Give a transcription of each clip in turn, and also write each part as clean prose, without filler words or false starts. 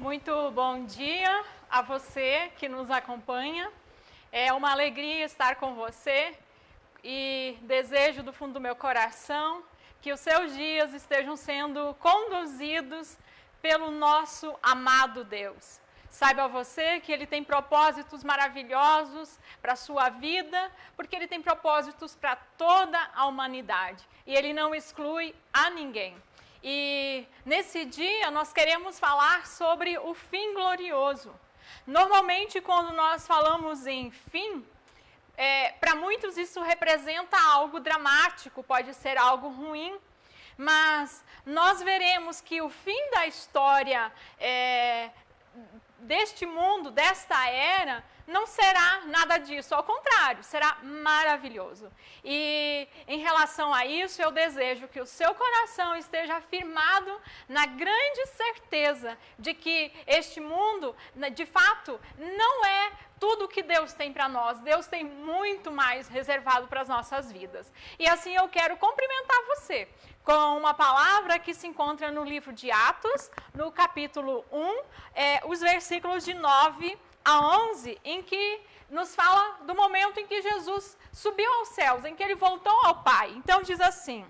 Muito bom dia a você que nos acompanha. É uma alegria estar com você e desejo do fundo do meu coração que os seus dias estejam sendo conduzidos pelo nosso amado Deus. Saiba você que Ele tem propósitos maravilhosos para a sua vida, porque Ele tem propósitos para toda a humanidade e Ele não exclui a ninguém. E nesse dia nós queremos falar sobre o fim glorioso. Normalmente quando nós falamos em fim, para muitos isso representa algo dramático, pode ser algo ruim, mas nós veremos que o fim da história deste mundo, desta era, não será nada disso, ao contrário, será maravilhoso. E em relação a isso, eu desejo que o seu coração esteja firmado na grande certeza de que este mundo, de fato, não é tudo o que Deus tem para nós. Deus tem muito mais reservado para as nossas vidas. E assim eu quero cumprimentar você com uma palavra que se encontra no livro de Atos, no capítulo 1, os versículos de 9 a 11, em que nos fala do momento em que Jesus subiu aos céus, em que ele voltou ao Pai. Então diz assim: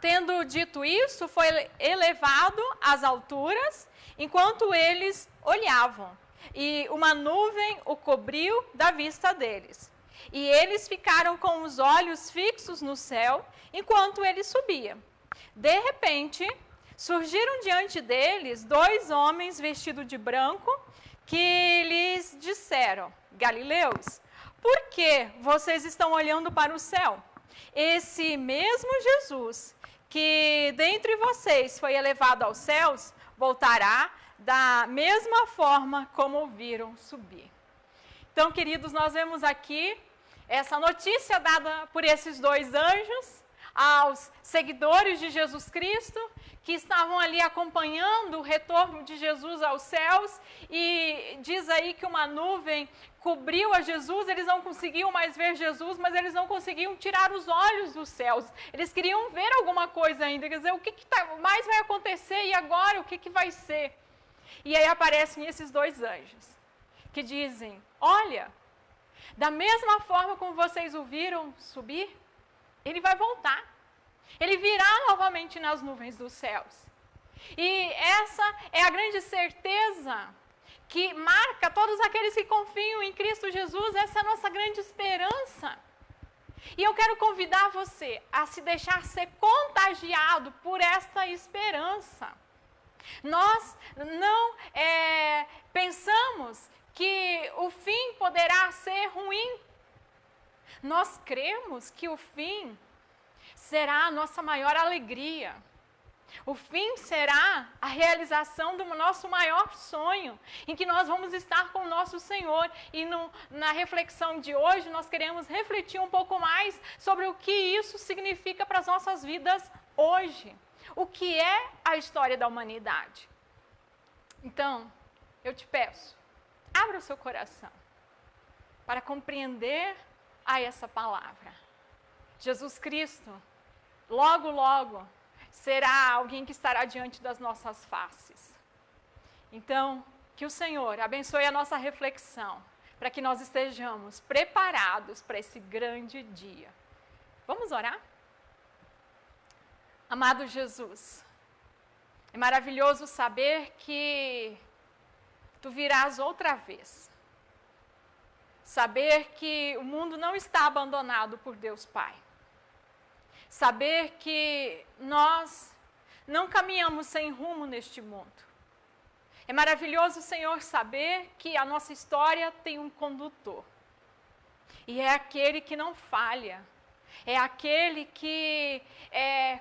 tendo dito isso, foi elevado às alturas, enquanto eles olhavam, e uma nuvem o cobriu da vista deles. E eles ficaram com os olhos fixos no céu, enquanto ele subia. De repente, surgiram diante deles 2 homens vestidos de branco, que lhes disseram: Galileus, por que vocês estão olhando para o céu? Esse mesmo Jesus, que dentre vocês foi elevado aos céus, voltará da mesma forma como o viram subir. Então, queridos, nós vemos aqui essa notícia dada por esses 2 anjos aos seguidores de Jesus Cristo, que estavam ali acompanhando o retorno de Jesus aos céus, e diz aí que uma nuvem cobriu a Jesus. Eles não conseguiam mais ver Jesus, mas eles não conseguiam tirar os olhos dos céus. Eles queriam ver alguma coisa ainda, quer dizer, o que mais vai acontecer e agora o que vai ser? E aí aparecem esses 2 anjos, que dizem: olha, da mesma forma como vocês o viram subir, ele vai voltar. Ele virá novamente nas nuvens dos céus. E essa é a grande certeza que marca todos aqueles que confiam em Cristo Jesus. Essa é a nossa grande esperança. E eu quero convidar você a se deixar ser contagiado por esta esperança. Nós não pensamos que o fim poderá ser ruim. Nós cremos que o fim será a nossa maior alegria. O fim será a realização do nosso maior sonho, em que nós vamos estar com o nosso Senhor. E na reflexão de hoje, nós queremos refletir um pouco mais sobre o que isso significa para as nossas vidas hoje. O que é a história da humanidade? Então, eu te peço, abra o seu coração para compreender essa palavra. Jesus Cristo, logo, logo, será alguém que estará diante das nossas faces. Então, que o Senhor abençoe a nossa reflexão, para que nós estejamos preparados para esse grande dia. Vamos orar? Amado Jesus, é maravilhoso saber que Tu virás outra vez. Saber que o mundo não está abandonado por Deus Pai. Saber que nós não caminhamos sem rumo neste mundo. É maravilhoso, Senhor, saber que a nossa história tem um condutor. E é aquele que não falha. É aquele que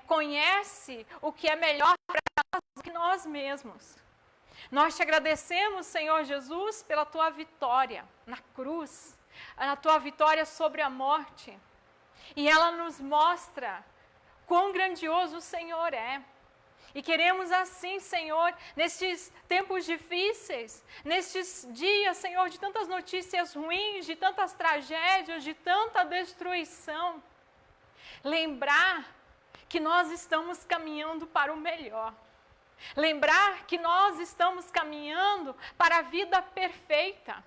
conhece o que é melhor para nós do que nós mesmos. Nós te agradecemos, Senhor Jesus, pela Tua vitória na cruz, a Tua vitória sobre a morte. E ela nos mostra quão grandioso o Senhor é. E queremos assim, Senhor, nestes tempos difíceis, nestes dias, Senhor, de tantas notícias ruins, de tantas tragédias, de tanta destruição, lembrar que nós estamos caminhando para o melhor. Lembrar que nós estamos caminhando para a vida perfeita.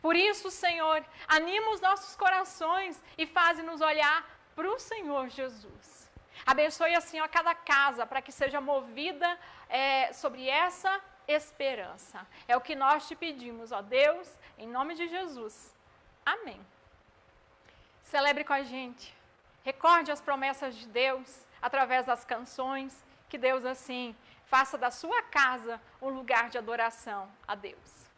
Por isso, Senhor, anima os nossos corações e faz-nos olhar para o Senhor Jesus. Abençoe assim a cada casa para que seja movida sobre essa esperança. É o que nós te pedimos, ó Deus, em nome de Jesus. Amém. Celebre com a gente. Recorde as promessas de Deus através das canções. Que Deus assim faça da sua casa um lugar de adoração a Deus.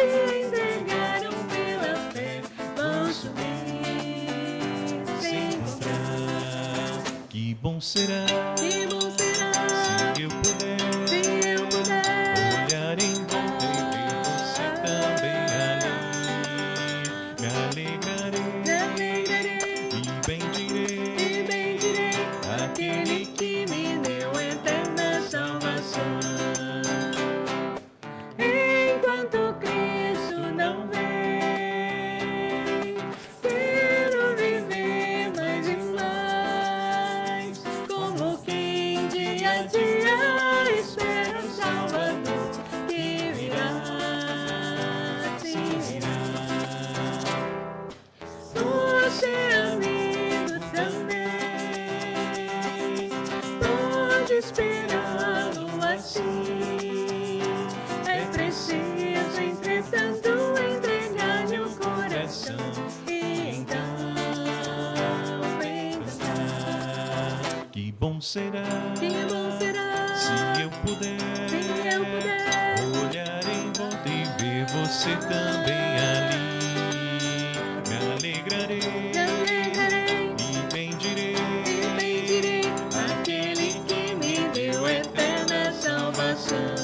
se entregaram pela fé vão subir, se encontrar. Que bom será, Que bom será se eu puder olhar em volta e ver você também ali. Me alegrarei e bendirei aquele que me deu eterna salvação. Enquanto Cristo não vem, quero viver mais e mais, como quem dia a dia espera o Salvador que virá, sim virá. Você, amigo, também pode esperá-lo assim. É preciso, entretanto, entregar-lhe o coração e então cantar. Que bom será, Se eu puder eu puder olhar em volta e ver você também ali. Me alegrarei e bendirei aquele que me deu eterna salvação.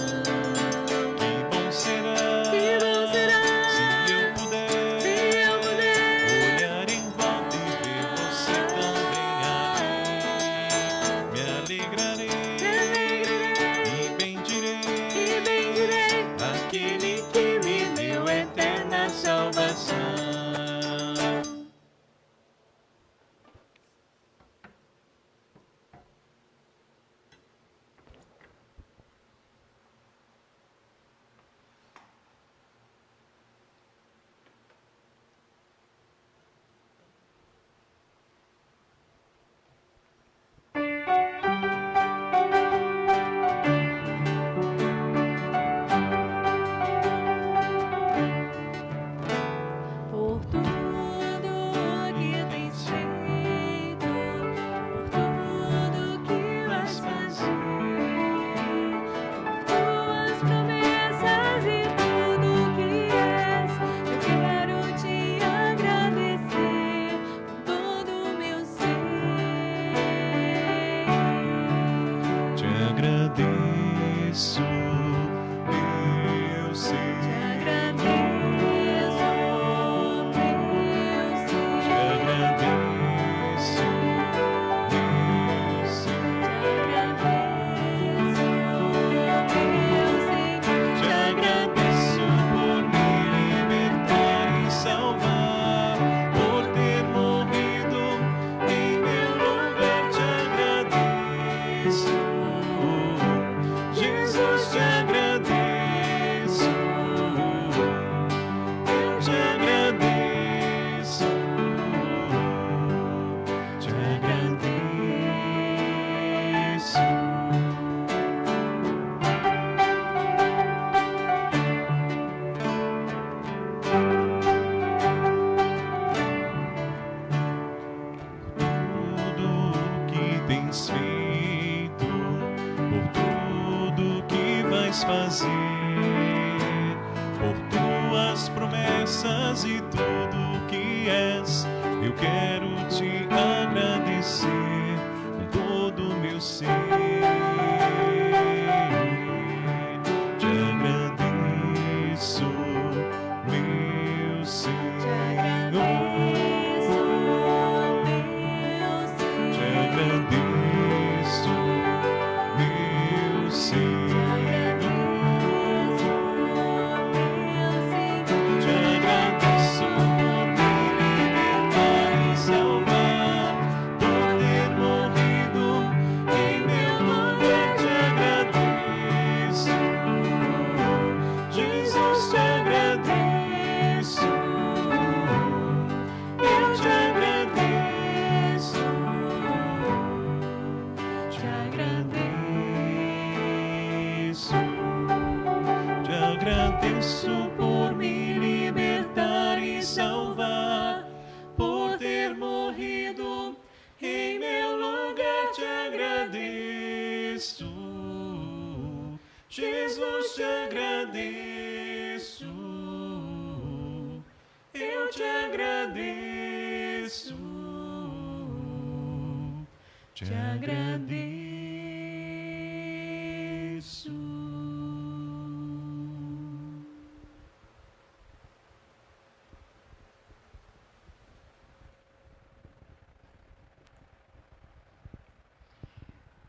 Que bom será, se eu puder olhar em volta e ver você também ali. Me alegrarei e bendirei aquele que me deu eterna salvação. Por tudo que tens feito, por tudo que vais fazer, tuas promessas e tudo que és, eu quero te agradecer com todo o meu ser. Te agradeço, meu Senhor. Te agradeço, meu Te Senhor. agradeço, meu Senhor. Te agradeço por me libertar e salvar, por ter morrido em meu lugar. Te agradeço, Jesus, te agradeço. Eu te agradeço, te agradeço. Tudo que tens feito, por tudo que vais fazer, por tuas promessas e tudo que és, eu quero te agradecer com todo o meu ser. Te agradeço, meu Senhor. Te agradeço, meu Senhor. Te agradeço por me libertar e salvar, por ter morrido em meu lugar. Te agradeço, Jesus, te agradeço. Eu te agradeço, te agradeço, te agradeço por me libertar e salvar, por ter morrido em meu lugar. Te agradeço, Jesus, te agradeço. agradeço, te agradeço.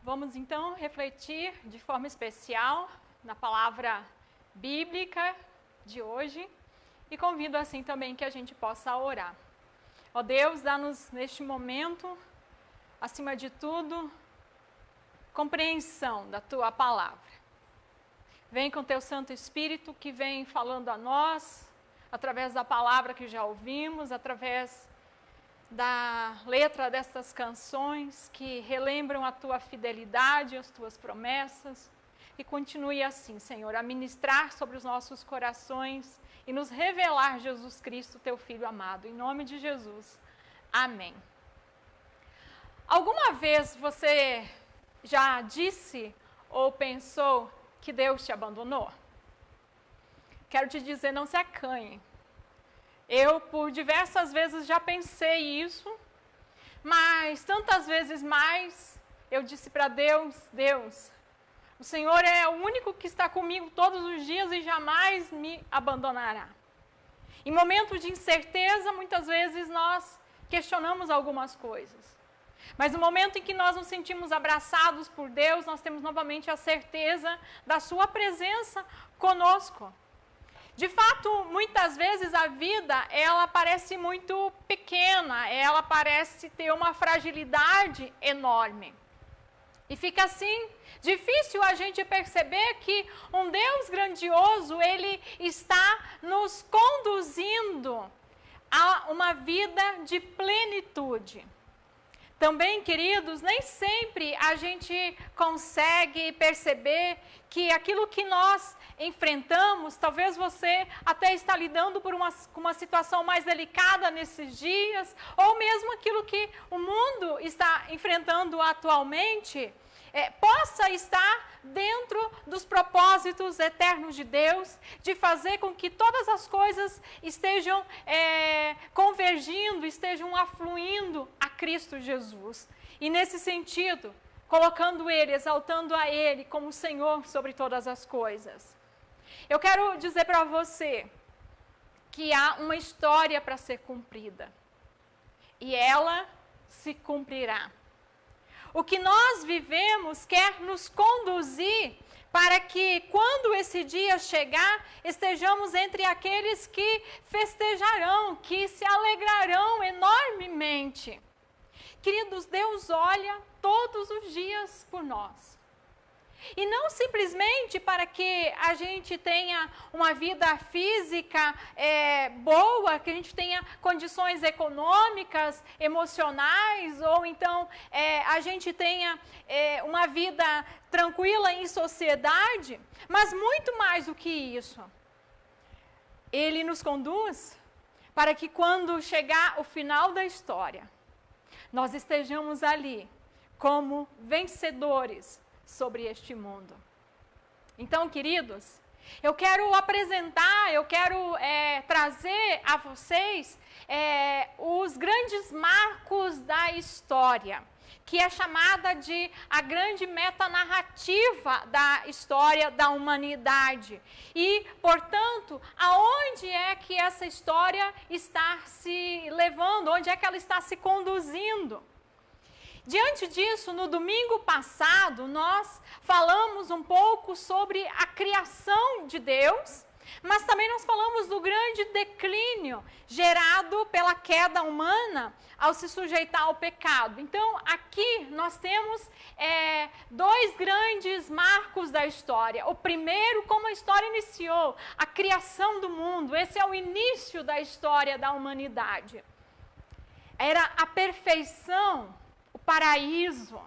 Vamos então refletir de forma especial na palavra bíblica de hoje e convido assim também que a gente possa orar. Ó Deus, dá-nos neste momento, acima de tudo, compreensão da Tua palavra. Vem com Teu Santo Espírito que vem falando a nós, através da palavra que já ouvimos, através da letra destas canções que relembram a Tua fidelidade, as Tuas promessas. E continue assim, Senhor, a ministrar sobre os nossos corações e nos revelar Jesus Cristo, Teu Filho amado. Em nome de Jesus. Amém. Alguma vez você já disse ou pensou que Deus te abandonou? Quero te dizer, não se acanhe. Eu, por diversas vezes, já pensei isso, mas tantas vezes mais, eu disse para Deus, Deus, o Senhor é o único que está comigo todos os dias e jamais me abandonará. Em momentos de incerteza, muitas vezes nós questionamos algumas coisas. Mas no momento em que nós nos sentimos abraçados por Deus, nós temos novamente a certeza da sua presença conosco. De fato, muitas vezes a vida, ela parece muito pequena, ela parece ter uma fragilidade enorme. E fica assim, difícil a gente perceber que um Deus grandioso, Ele está nos conduzindo a uma vida de plenitude. Também, queridos, nem sempre a gente consegue perceber que aquilo que nós enfrentamos, talvez você até está lidando com uma situação mais delicada nesses dias, ou mesmo aquilo que o mundo está enfrentando atualmente, possa estar dentro dos propósitos eternos de Deus, de fazer com que todas as coisas estejam convergindo, estejam afluindo a Cristo Jesus. E nesse sentido, colocando Ele, exaltando a Ele como Senhor sobre todas as coisas. Eu quero dizer para você que há uma história para ser cumprida. E ela se cumprirá. O que nós vivemos quer nos conduzir para que, quando esse dia chegar, estejamos entre aqueles que festejarão, que se alegrarão enormemente. Queridos, Deus olha todos os dias por nós. E não simplesmente para que a gente tenha uma vida física boa, que a gente tenha condições econômicas, emocionais, ou então a gente tenha uma vida tranquila em sociedade, mas muito mais do que isso. Ele nos conduz para que quando chegar o final da história, nós estejamos ali como vencedores sobre este mundo. Então, queridos, eu quero apresentar, eu quero trazer a vocês os grandes marcos da história, que é chamada de a grande metanarrativa da história da humanidade. E, portanto, aonde é que essa história está se levando, onde é que ela está se conduzindo? Diante disso, no domingo passado, nós falamos um pouco sobre a criação de Deus, mas também nós falamos do grande declínio gerado pela queda humana ao se sujeitar ao pecado. Então, aqui nós temos dois grandes marcos da história. O primeiro, como a história iniciou, a criação do mundo. Esse é o início da história da humanidade. Era a perfeição, o paraíso.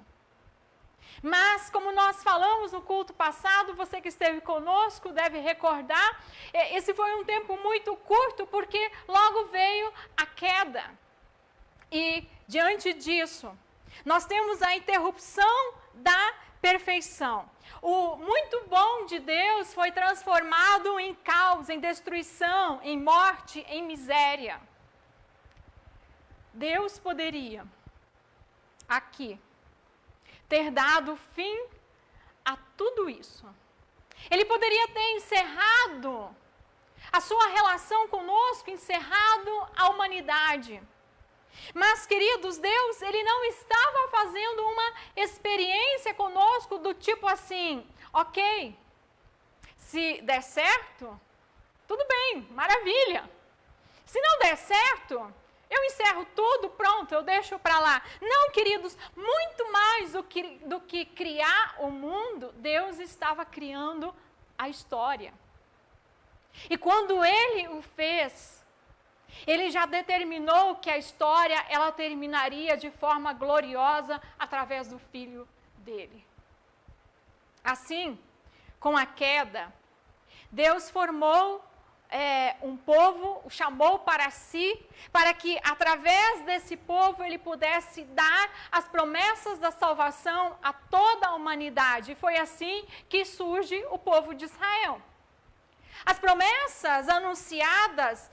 Mas, como nós falamos no culto passado, você que esteve conosco deve recordar, esse foi um tempo muito curto, porque logo veio a queda. E, diante disso, nós temos a interrupção da perfeição. O muito bom de Deus foi transformado em caos, em destruição, em morte, em miséria. Deus poderia, aqui, ter dado fim a tudo isso. Ele poderia ter encerrado a sua relação conosco, encerrado a humanidade. Mas, queridos, Deus, Ele não estava fazendo uma experiência conosco do tipo assim, ok, se der certo, tudo bem, maravilha. Se não der certo, eu encerro tudo, pronto, eu deixo para lá. Não, queridos, muito mais do que criar o mundo, Deus estava criando a história. E quando Ele o fez, Ele já determinou que a história, ela terminaria de forma gloriosa através do Filho dele. Assim, com a queda, Deus formou um povo, o chamou para si, para que através desse povo Ele pudesse dar as promessas da salvação a toda a humanidade. E foi assim que surge o povo de Israel. As promessas anunciadas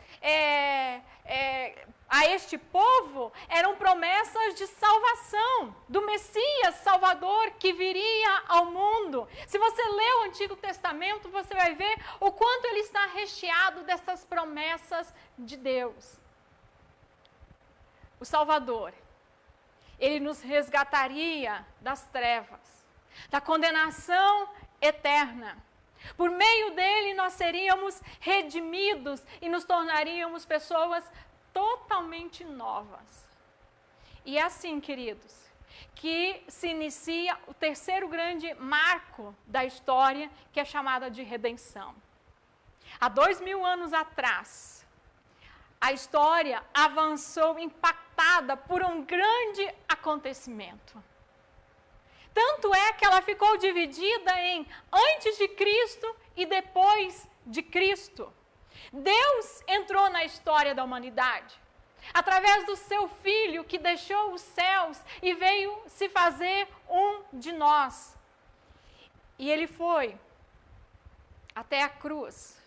a este povo eram promessas de salvação, do Messias Salvador que viria ao mundo. Se você lê o Antigo Testamento, você vai ver o quanto ele está recheado dessas promessas de Deus. O Salvador, ele nos resgataria das trevas, da condenação eterna. Por meio dele, nós seríamos redimidos e nos tornaríamos pessoas totalmente novas. E é assim, queridos, que se inicia o terceiro grande marco da história, que é chamada de redenção. Há 2000 anos atrás, a história avançou impactada por um grande acontecimento. Tanto é que ela ficou dividida em antes de Cristo e depois de Cristo. Deus entrou na história da humanidade, através do seu Filho que deixou os céus e veio se fazer um de nós. E Ele foi até a cruz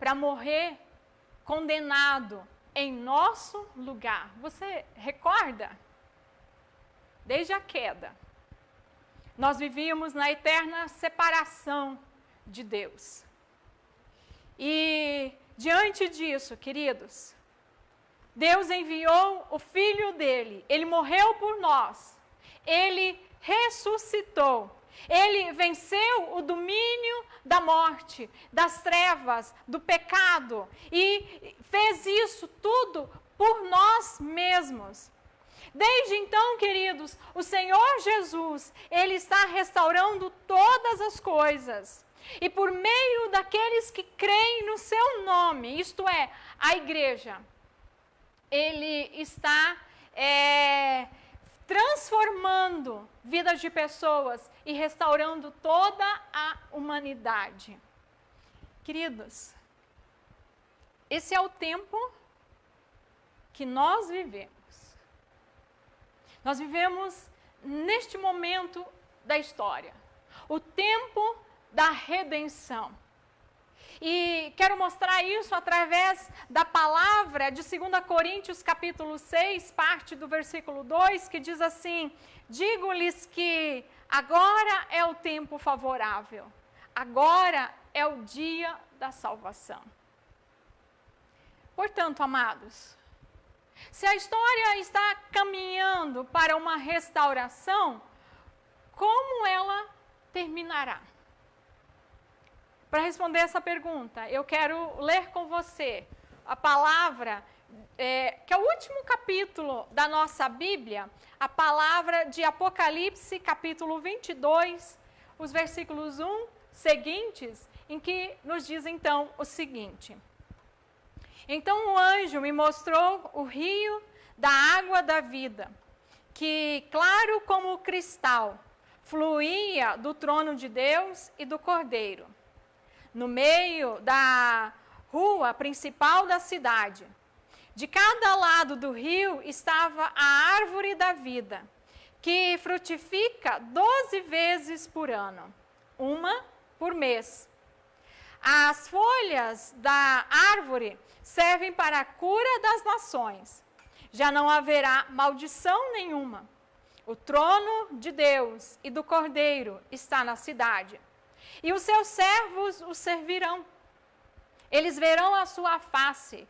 para morrer condenado em nosso lugar. Você recorda? Desde a queda, nós vivíamos na eterna separação de Deus. E diante disso, queridos, Deus enviou o Filho dele, Ele morreu por nós, Ele ressuscitou, Ele venceu o domínio da morte, das trevas, do pecado, e fez isso tudo por nós mesmos. Desde então, queridos, o Senhor Jesus, Ele está restaurando todas as coisas. E por meio daqueles que creem no seu nome, isto é, a igreja, Ele está transformando vidas de pessoas e restaurando toda a humanidade. Queridos, esse é o tempo que nós vivemos. Nós vivemos neste momento da história, o tempo da redenção. E quero mostrar isso através da palavra de 2 Coríntios capítulo 6, parte do versículo 2, que diz assim: digo-lhes que agora é o tempo favorável, agora é o dia da salvação. Portanto, amados, se a história está caminhando para uma restauração, como ela terminará? Para responder essa pergunta, eu quero ler com você a palavra, que é o último capítulo da nossa Bíblia, a palavra de Apocalipse, capítulo 22, os versículos 1 seguintes, em que nos diz então o seguinte: então o anjo me mostrou o rio da água da vida, que, claro como cristal, fluía do trono de Deus e do Cordeiro. No meio da rua principal da cidade, de cada lado do rio estava a árvore da vida, que frutifica 12 vezes por ano, uma por mês. As folhas da árvore servem para a cura das nações. Já não haverá maldição nenhuma. O trono de Deus e do Cordeiro está na cidade, e os seus servos o servirão. Eles verão a sua face,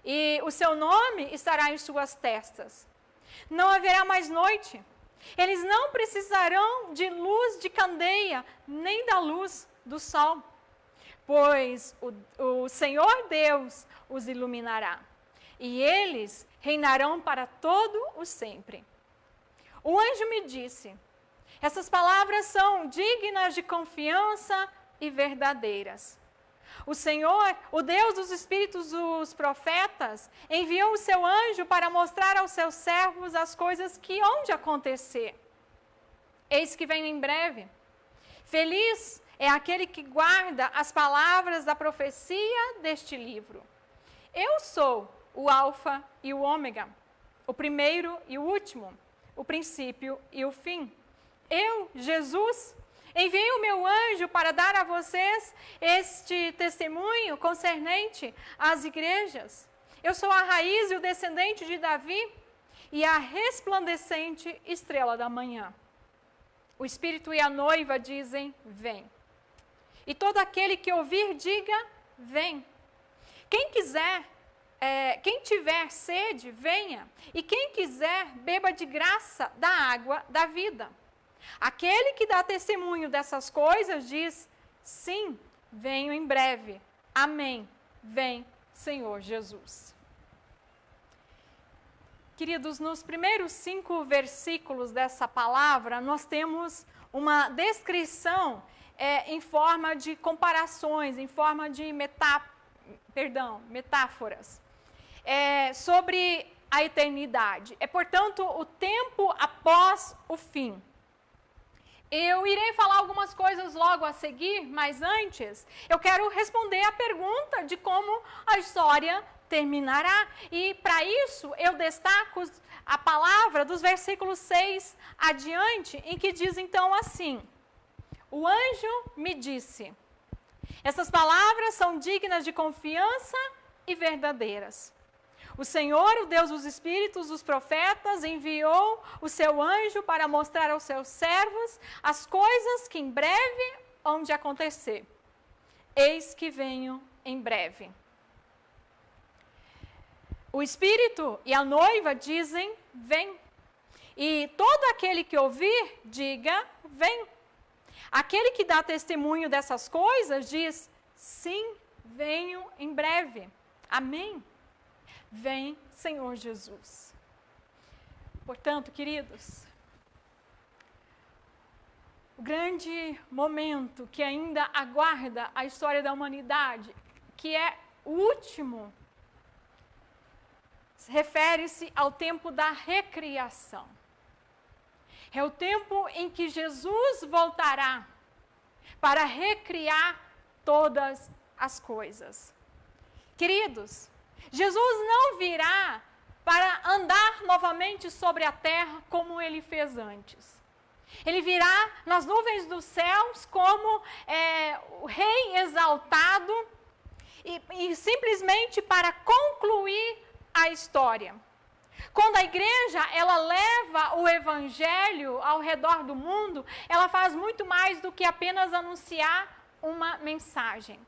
e o seu nome estará em suas testas. Não haverá mais noite. Eles não precisarão de luz de candeia, nem da luz do sol, pois o Senhor Deus os iluminará, e eles reinarão para todo o sempre. O anjo me disse: essas palavras são dignas de confiança e verdadeiras. O Senhor, o Deus dos espíritos dos profetas, enviou o seu anjo para mostrar aos seus servos as coisas que hão de acontecer. Eis que venho em breve. Feliz é aquele que guarda as palavras da profecia deste livro. Eu sou o Alfa e o Ômega, o primeiro e o último, o princípio e o fim. Eu, Jesus, enviei o meu anjo para dar a vocês este testemunho concernente às igrejas. Eu sou a raiz e o descendente de Davi e a resplandecente estrela da manhã. O Espírito e a noiva dizem: vem. E todo aquele que ouvir, diga: vem. Quem tiver sede, venha. E quem quiser, beba de graça da água da vida. Aquele que dá testemunho dessas coisas diz: sim, venho em breve. Amém. Vem, Senhor Jesus. Queridos, nos primeiros 5 versículos dessa palavra, nós temos uma descrição em forma de comparações, em forma de metáforas, sobre a eternidade. Portanto, o tempo após o fim. Eu irei falar algumas coisas logo a seguir, mas antes eu quero responder a pergunta de como a história terminará. E para isso eu destaco a palavra dos versículos 6 adiante, em que diz então assim: o anjo me disse. Essas palavras são dignas de confiança e verdadeiras. O Senhor, o Deus dos espíritos dos profetas, enviou o seu anjo para mostrar aos seus servos as coisas que em breve hão de acontecer. Eis que venho em breve. O Espírito e a noiva dizem: vem. E todo aquele que ouvir, diga: vem. Aquele que dá testemunho dessas coisas diz: sim, venho em breve. Amém. Vem, Senhor Jesus. Portanto, queridos, o grande momento que ainda aguarda a história da humanidade, que é o último, refere-se ao tempo da recriação. É o tempo em que Jesus voltará para recriar todas as coisas. Queridos, Jesus não virá para andar novamente sobre a terra como ele fez antes. Ele virá nas nuvens dos céus como o rei exaltado e simplesmente para concluir a história. Quando a igreja ela leva o evangelho ao redor do mundo, ela faz muito mais do que apenas anunciar uma mensagem.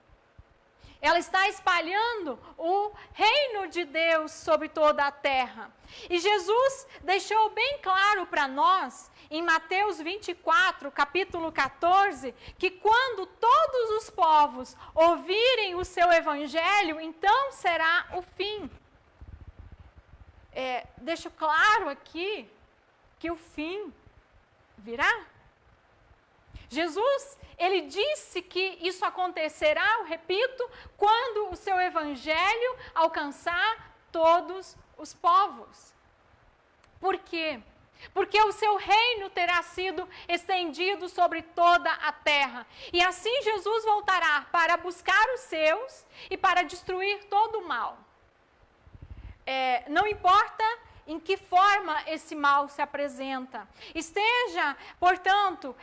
Ela está espalhando o reino de Deus sobre toda a terra. E Jesus deixou bem claro para nós, em Mateus 24, capítulo 14, que quando todos os povos ouvirem o seu evangelho, então será o fim. Deixo claro aqui que o fim virá. Jesus, ele disse que isso acontecerá, eu repito, quando o seu evangelho alcançar todos os povos. Por quê? Porque o seu reino terá sido estendido sobre toda a terra. E assim Jesus voltará para buscar os seus e para destruir todo o mal. Não importa em que forma esse mal se apresenta. Esteja, portanto,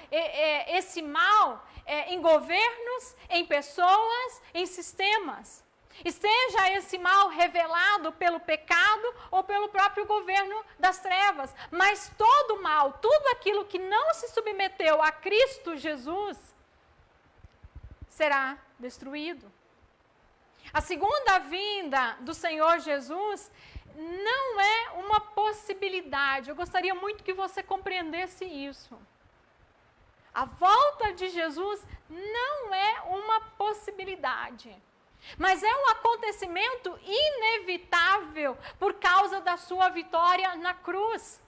esse mal em governos, em pessoas, em sistemas. Esteja esse mal revelado pelo pecado ou pelo próprio governo das trevas. Mas todo mal, tudo aquilo que não se submeteu a Cristo Jesus, será destruído. A segunda vinda do Senhor Jesus não é uma possibilidade. Eu gostaria muito que você compreendesse isso. A volta de Jesus não é uma possibilidade, mas é um acontecimento inevitável por causa da sua vitória na cruz.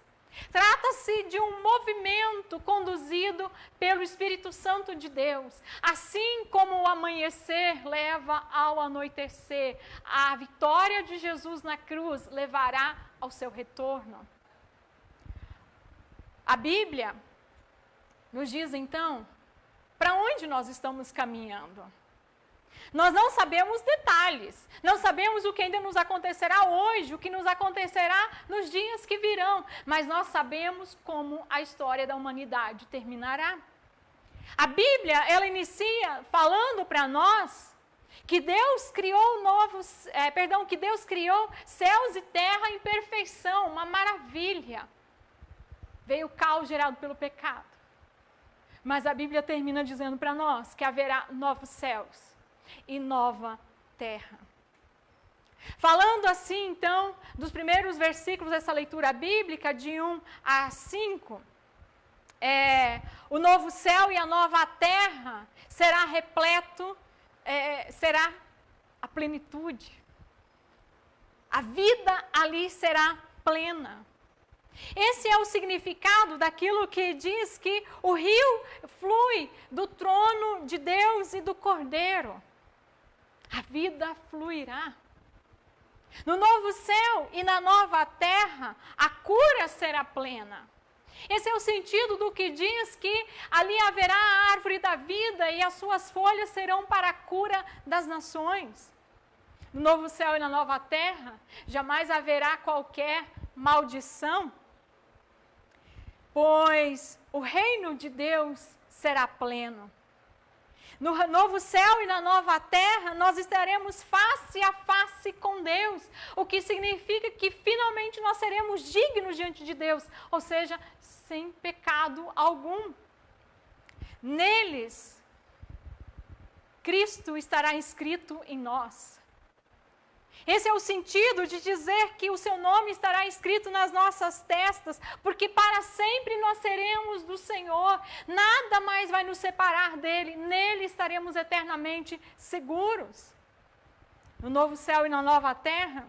Trata-se de um movimento conduzido pelo Espírito Santo de Deus. Assim como o amanhecer leva ao anoitecer, a vitória de Jesus na cruz levará ao seu retorno. A Bíblia nos diz então para onde nós estamos caminhando. Nós não sabemos detalhes, não sabemos o que ainda nos acontecerá hoje, o que nos acontecerá nos dias que virão, mas nós sabemos como a história da humanidade terminará. A Bíblia, ela inicia falando para nós que Deus criou que Deus criou céus e terra em perfeição, uma maravilha. Veio o caos gerado pelo pecado. Mas a Bíblia termina dizendo para nós que haverá novos céus e nova terra. Falando assim, então, dos primeiros versículos dessa leitura bíblica, de 1 a 5, o novo céu e a nova terra será repleto, será a plenitude. A vida ali será plena. Esse é o significado daquilo que diz que o rio flui do trono de Deus e do Cordeiro. A vida fluirá. No novo céu e na nova terra, a cura será plena. Esse é o sentido do que diz que ali haverá a árvore da vida e as suas folhas serão para a cura das nações. No novo céu e na nova terra, jamais haverá qualquer maldição, pois o reino de Deus será pleno. No novo céu e na nova terra, nós estaremos face a face com Deus, o que significa que finalmente nós seremos dignos diante de Deus, ou seja, sem pecado algum. Neles, Cristo estará inscrito em nós. Esse é o sentido de dizer que o seu nome estará escrito nas nossas testas, porque para sempre nós seremos do Senhor, nada mais vai nos separar dele, nele estaremos eternamente seguros. No novo céu e na nova terra,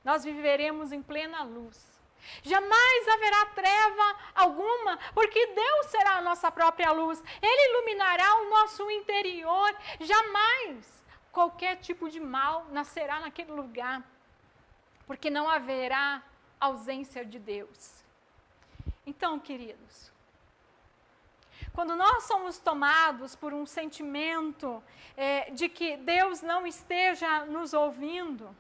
nós viveremos em plena luz. Jamais haverá treva alguma, porque Deus será a nossa própria luz, Ele iluminará o nosso interior, jamais qualquer tipo de mal nascerá naquele lugar, porque não haverá ausência de Deus. Então, queridos, quando nós somos tomados por um sentimento de que Deus não esteja nos ouvindo,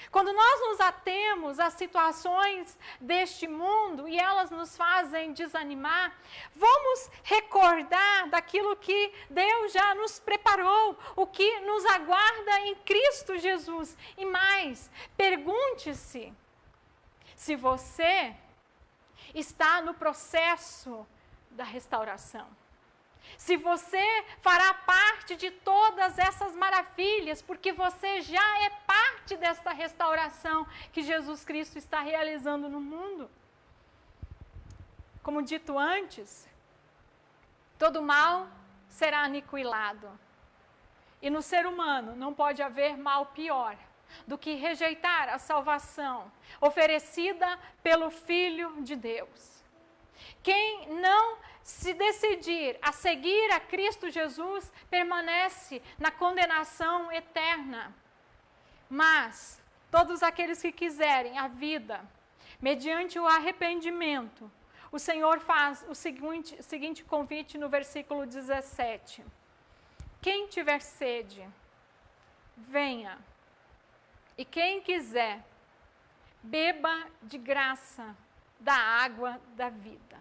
quando nós nos atemos às situações deste mundo e elas nos fazem desanimar, vamos recordar daquilo que Deus já nos preparou, o que nos aguarda em Cristo Jesus. E mais, pergunte-se se você está no processo da restauração. Se você fará parte de todas essas maravilhas, porque você já é parte desta restauração que Jesus Cristo está realizando no mundo. Como dito antes, todo mal será aniquilado. E no ser humano não pode haver mal pior do que rejeitar a salvação oferecida pelo Filho de Deus. Quem não se decidir a seguir a Cristo Jesus, permanece na condenação eterna. Mas todos aqueles que quiserem a vida, mediante o arrependimento, o Senhor faz o seguinte convite no versículo 17. Quem tiver sede, venha. E quem quiser, beba de graça da água da vida.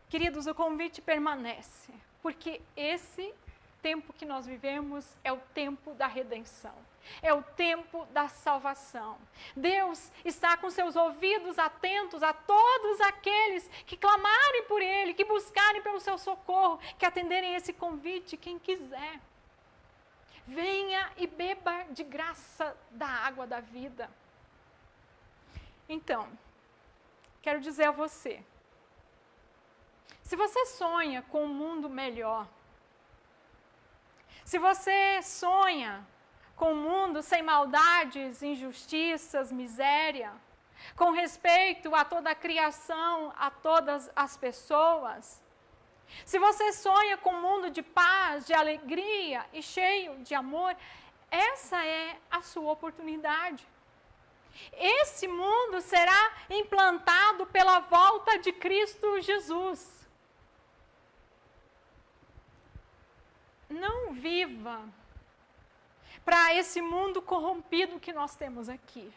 Queridos, o convite permanece, porque esse tempo que nós vivemos é o tempo da redenção. É o tempo da salvação. Deus está com seus ouvidos atentos a todos aqueles que clamarem por Ele, que buscarem pelo seu socorro, que atenderem esse convite, quem quiser. Venha e beba de graça da água da vida. Então, quero dizer a você, se você sonha com um mundo melhor, se você sonha com um mundo sem maldades, injustiças, miséria, com respeito a toda a criação, a todas as pessoas, se você sonha com um mundo de paz, de alegria e cheio de amor, essa é a sua oportunidade. Esse mundo será implantado pela volta de Cristo Jesus. Não viva para esse mundo corrompido que nós temos aqui.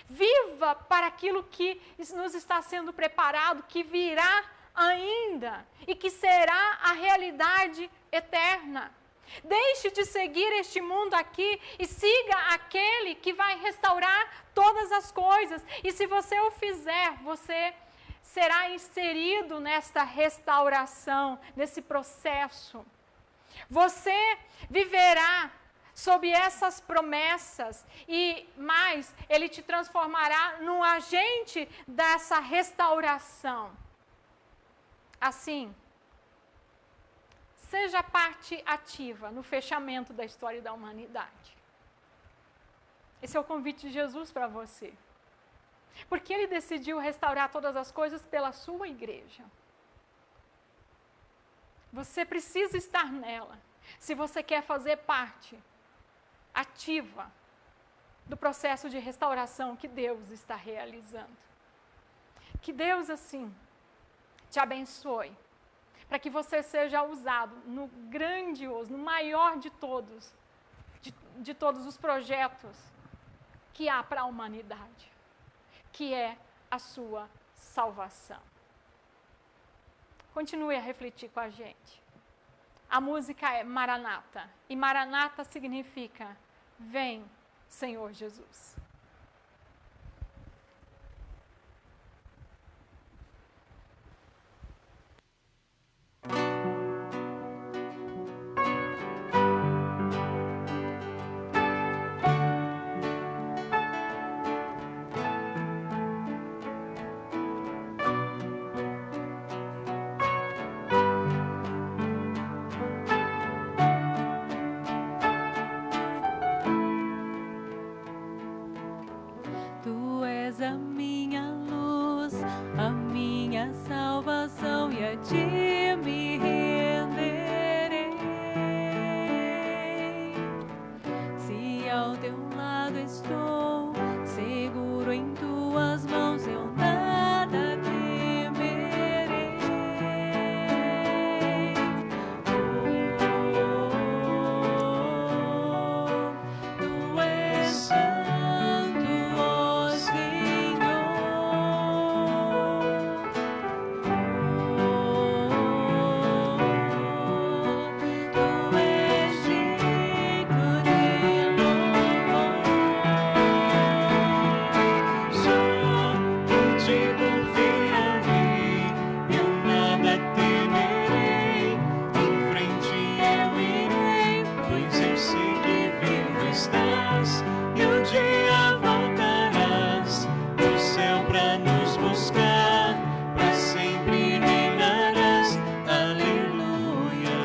Viva para aquilo que nos está sendo preparado, que virá ainda e que será a realidade eterna. Deixe de seguir este mundo aqui e siga aquele que vai restaurar todas as coisas. E se você o fizer, você será inserido nesta restauração, nesse processo. Você viverá sob essas promessas e mais, Ele te transformará num agente dessa restauração. Assim, seja parte ativa no fechamento da história da humanidade. Esse é o convite de Jesus para você. Porque Ele decidiu restaurar todas as coisas pela sua igreja. Você precisa estar nela, se você quer fazer parte ativa do processo de restauração que Deus está realizando. Que Deus, assim, te abençoe, para que você seja usado no grandioso, no maior de todos, de todos os projetos que há para a humanidade, que é a sua salvação. Continue a refletir com a gente. A música é Maranata, e Maranata significa: vem, Senhor Jesus. Tu és a minha luz, a minha salvação, e a ti me renderei. Se ao teu lado estou, seguro em tuas mãos, eu nada temerei. Tu és santo, ó Senhor. Tu és digno de louvor. Só contigo confio, eu nada temerei. Em frente eu irei, pois eu sei que vivo estás. E um dia voltarás do céu pra nos buscar. Pra sempre reinarás. Aleluia.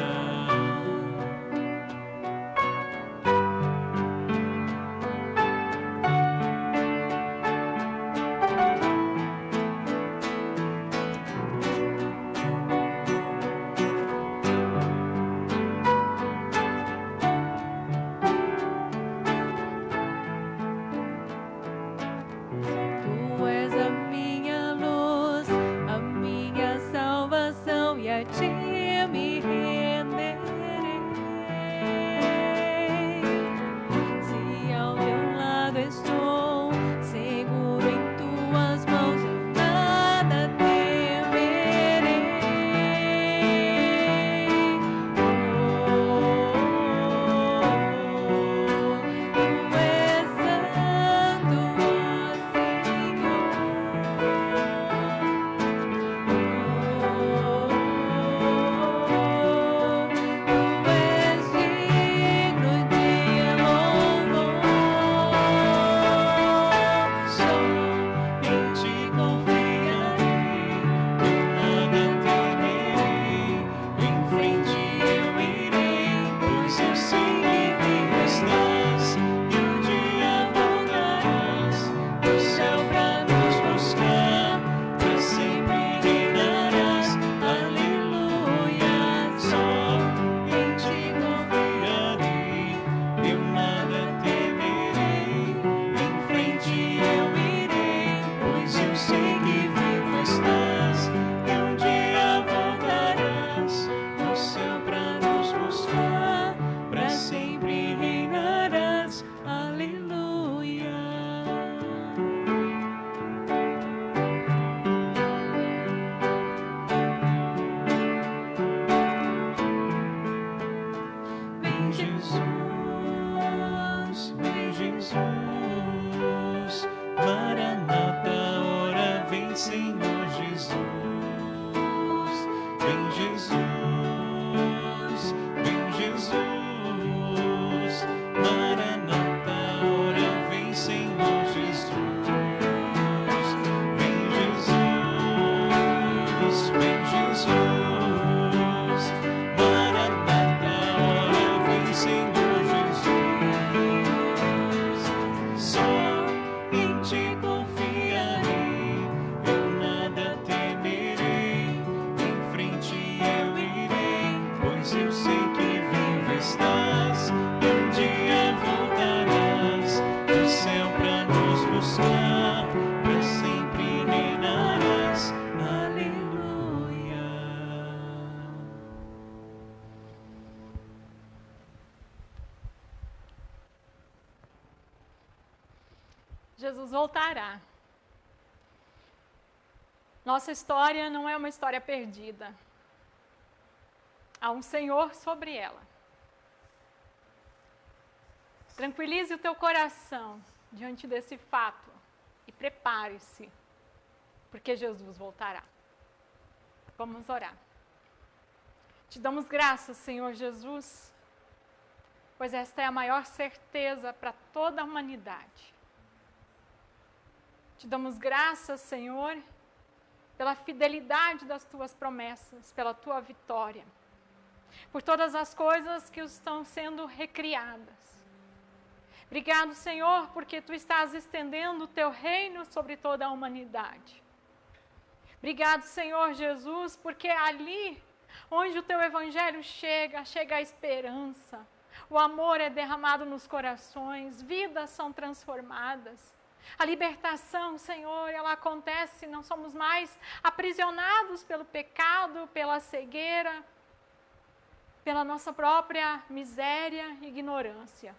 Jesus voltará. Nossa história não é uma história perdida. Há um Senhor sobre ela. Tranquilize o teu coração diante desse fato e prepare-se, porque Jesus voltará. Vamos orar. Te damos graças, Senhor Jesus, pois esta é a maior certeza para toda a humanidade. Te damos graças, Senhor, pela fidelidade das tuas promessas, pela tua vitória, por todas as coisas que estão sendo recriadas. Obrigado, Senhor, porque tu estás estendendo o teu reino sobre toda a humanidade. Obrigado, Senhor Jesus, porque ali onde o teu evangelho chega a esperança. O amor é derramado nos corações, vidas são transformadas. A libertação, Senhor, ela acontece, não somos mais aprisionados pelo pecado, pela cegueira, pela nossa própria miséria e ignorância.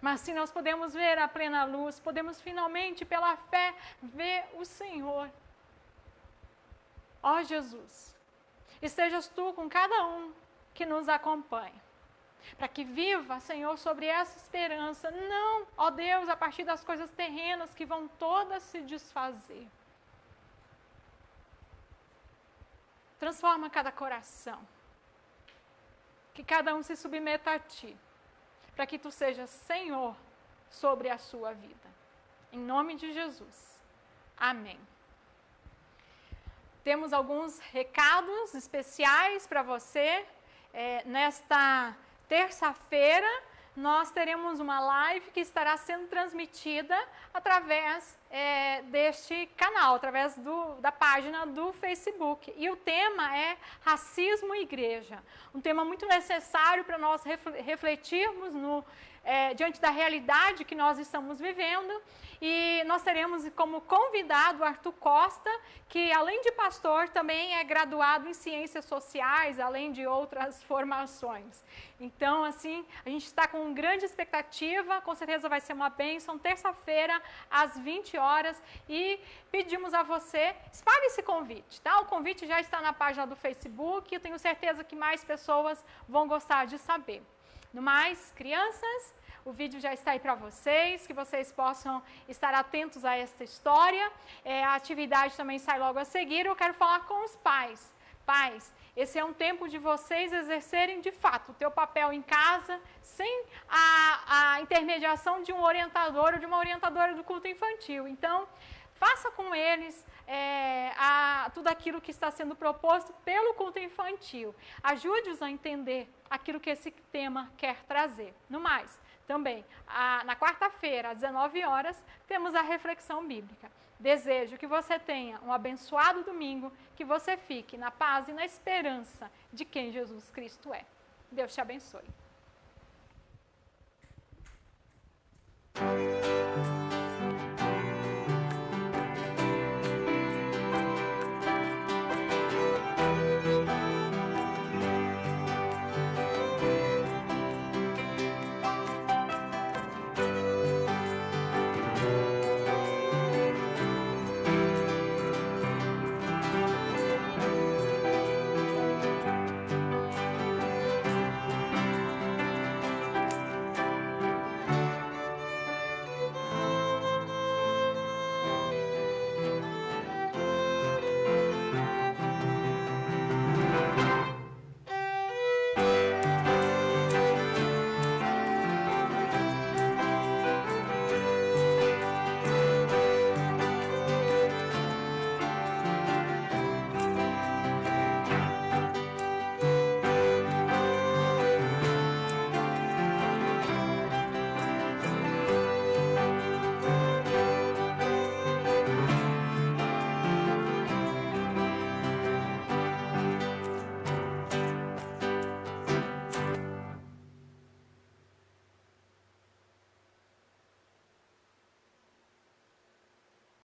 Mas sim, nós podemos ver a plena luz, podemos finalmente, pela fé, ver o Senhor. Ó Jesus, estejas tu com cada um que nos acompanha, para que viva, Senhor, sobre essa esperança, não, ó Deus, a partir das coisas terrenas que vão todas se desfazer. Transforma cada coração, que cada um se submeta a Ti, para que Tu sejas Senhor sobre a sua vida. Em nome de Jesus. Amém. Temos alguns recados especiais para você. Nesta terça-feira, nós teremos uma live que estará sendo transmitida através deste canal, através da página do Facebook. E o tema é Racismo e Igreja. Um tema muito necessário para nós refletirmos diante da realidade que nós estamos vivendo. E nós teremos como convidado o Arthur Costa, que além de pastor, também é graduado em Ciências Sociais, além de outras formações. Então, assim, a gente está com grande expectativa, com certeza vai ser uma bênção, terça-feira, às 20 horas, e pedimos a você, espalhe esse convite, tá? O convite já está na página do Facebook, eu tenho certeza que mais pessoas vão gostar de saber. No mais, crianças, o vídeo já está aí para vocês, que vocês possam estar atentos a esta história. A atividade também sai logo a seguir. Eu quero falar com os pais. Pais, esse é um tempo de vocês exercerem de fato o teu papel em casa, sem a intermediação de um orientador ou de uma orientadora do culto infantil. Então, faça com eles tudo aquilo que está sendo proposto pelo culto infantil. Ajude-os a entender aquilo que esse tema quer trazer. No mais, também, na quarta-feira, às 19 horas, temos a reflexão bíblica. Desejo que você tenha um abençoado domingo, que você fique na paz e na esperança de quem Jesus Cristo é. Deus te abençoe.